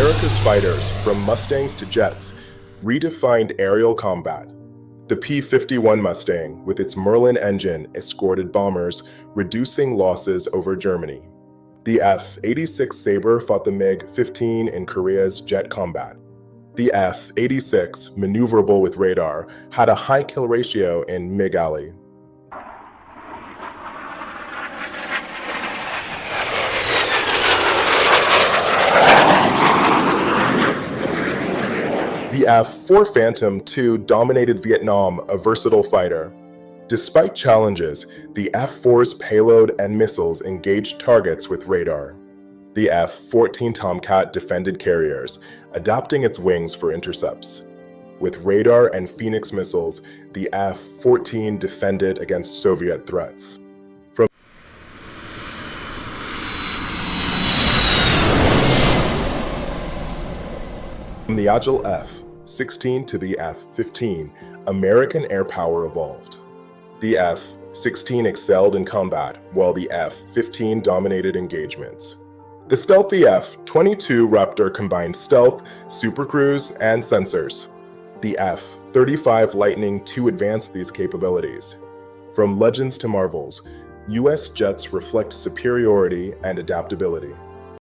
America's fighters, from Mustangs to jets, redefined aerial combat. The P-51 Mustang, with its Merlin engine, escorted bombers, reducing losses over Germany. The F-86 Sabre fought the MiG-15 in Korea's jet combat. The F-86, maneuverable with radar, had a high kill ratio in MiG alley. The F-4 Phantom II dominated Vietnam, a versatile fighter. Despite challenges, the F-4's payload and missiles engaged targets with radar. The F-14 Tomcat defended carriers, adapting its wings for intercepts. With radar and Phoenix missiles, the F-14 defended against Soviet threats. From the agile F-16 to the F-15, American air power evolved. The F-16 excelled in combat, while the F-15 dominated engagements. The stealthy F-22 Raptor combined stealth, supercruise, and sensors. The F-35 Lightning II advanced these capabilities. From legends to marvels, U.S. jets reflect superiority and adaptability.